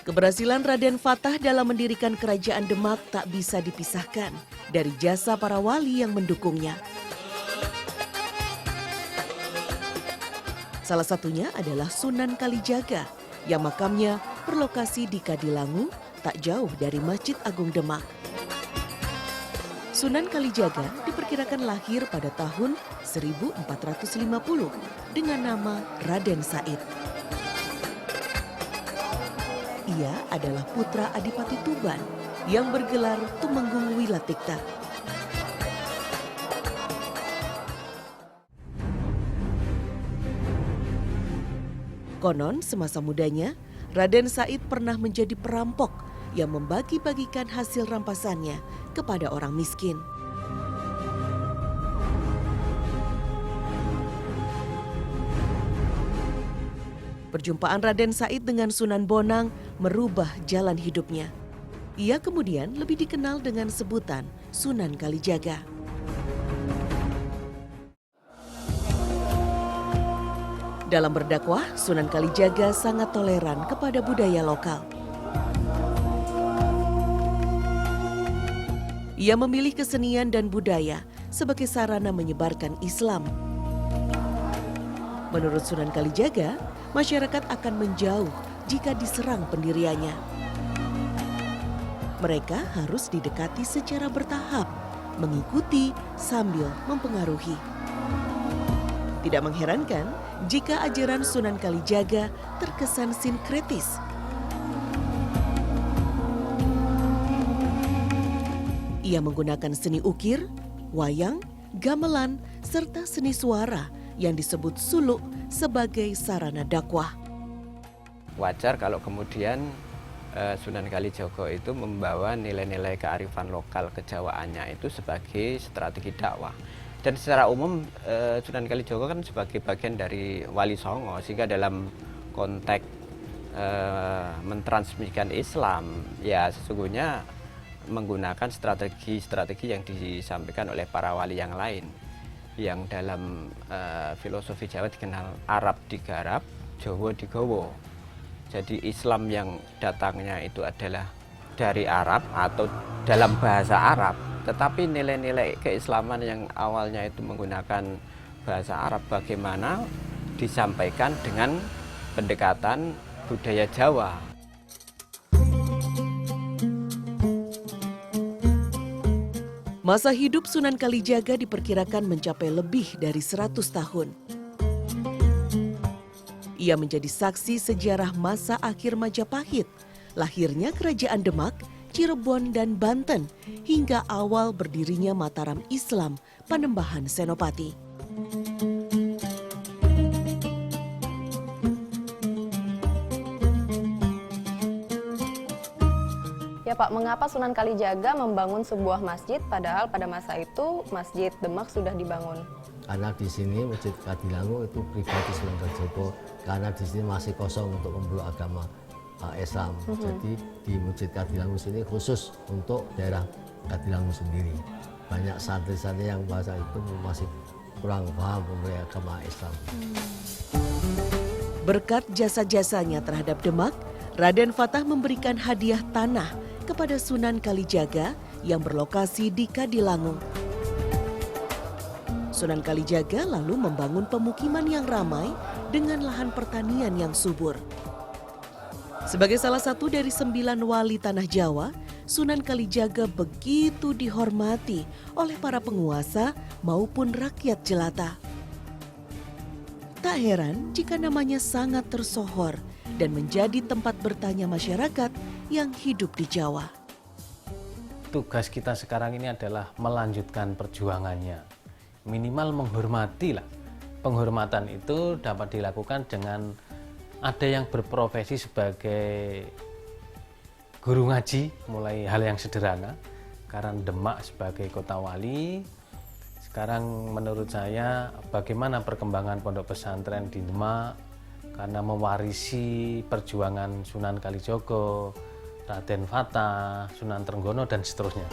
Keberhasilan Raden Fatah dalam mendirikan kerajaan Demak tak bisa dipisahkan dari jasa para wali yang mendukungnya. Salah satunya adalah Sunan Kalijaga yang makamnya berlokasi di Kadilangu, tak jauh dari Masjid Agung Demak. Sunan Kalijaga diperkirakan lahir pada tahun 1450 dengan nama Raden Said. Ia adalah putra Adipati Tuban yang bergelar Tumenggung Wilatikta. Konon semasa mudanya, Raden Said pernah menjadi perampok yang membagi-bagikan hasil rampasannya kepada orang miskin. Perjumpaan Raden Said dengan Sunan Bonang merubah jalan hidupnya. Ia kemudian lebih dikenal dengan sebutan Sunan Kalijaga. Dalam berdakwah, Sunan Kalijaga sangat toleran kepada budaya lokal. Ia memilih kesenian dan budaya sebagai sarana menyebarkan Islam. Menurut Sunan Kalijaga, masyarakat akan menjauh jika diserang pendiriannya. Mereka harus didekati secara bertahap, mengikuti sambil mempengaruhi. Tidak mengherankan jika ajaran Sunan Kalijaga terkesan sinkretis. Ia menggunakan seni ukir, wayang, gamelan, serta seni suara yang disebut suluk sebagai sarana dakwah. Wajar kalau kemudian Sunan Kalijaga itu membawa nilai-nilai kearifan lokal kejawaannya itu sebagai strategi dakwah. Dan secara umum Sunan Kalijaga kan sebagai bagian dari Wali Songo, sehingga dalam konteks mentransmisikan Islam ya sesungguhnya menggunakan strategi-strategi yang disampaikan oleh para wali yang lain. Yang dalam filosofi Jawa dikenal Arab digarap, Jawa digawa. Jadi Islam yang datangnya itu adalah dari Arab atau dalam bahasa Arab, tetapi nilai-nilai keislaman yang awalnya itu menggunakan bahasa Arab bagaimana disampaikan dengan pendekatan budaya Jawa. Masa hidup Sunan Kalijaga diperkirakan mencapai lebih dari 100 tahun. Ia menjadi saksi sejarah masa akhir Majapahit, lahirnya Kerajaan Demak, Cirebon, dan Banten, hingga awal berdirinya Mataram Islam Panembahan Senopati. Ya Pak, mengapa Sunan Kalijaga membangun sebuah masjid padahal pada masa itu Masjid Demak sudah dibangun? Karena di sini Masjid Kadilangu itu pribadi Sunan Kalijaga, karena di sini masih kosong untuk memeluk agama Islam. Jadi di Masjid Kadilangu sini khusus untuk daerah Kadilangu sendiri. Banyak santri-santri yang bahasa itu masih kurang paham mengenai agama Islam. Berkat jasa-jasanya terhadap Demak, Raden Fatah memberikan hadiah tanah kepada Sunan Kalijaga yang berlokasi di Kadilangu. Sunan Kalijaga lalu membangun pemukiman yang ramai dengan lahan pertanian yang subur. Sebagai salah satu dari 9 wali tanah Jawa, Sunan Kalijaga begitu dihormati oleh para penguasa maupun rakyat jelata. Tak heran jika namanya sangat tersohor dan menjadi tempat bertanya masyarakat yang hidup di Jawa. Tugas kita sekarang ini adalah melanjutkan perjuangannya. Minimal menghormati lah. Penghormatan itu dapat dilakukan dengan ada yang berprofesi sebagai guru ngaji, mulai hal yang sederhana. Karena Demak sebagai kota wali, sekarang menurut saya bagaimana perkembangan pondok pesantren di Demak, karena mewarisi perjuangan Sunan Kalijaga, Raden Fatah, Sunan Trenggono, dan seterusnya.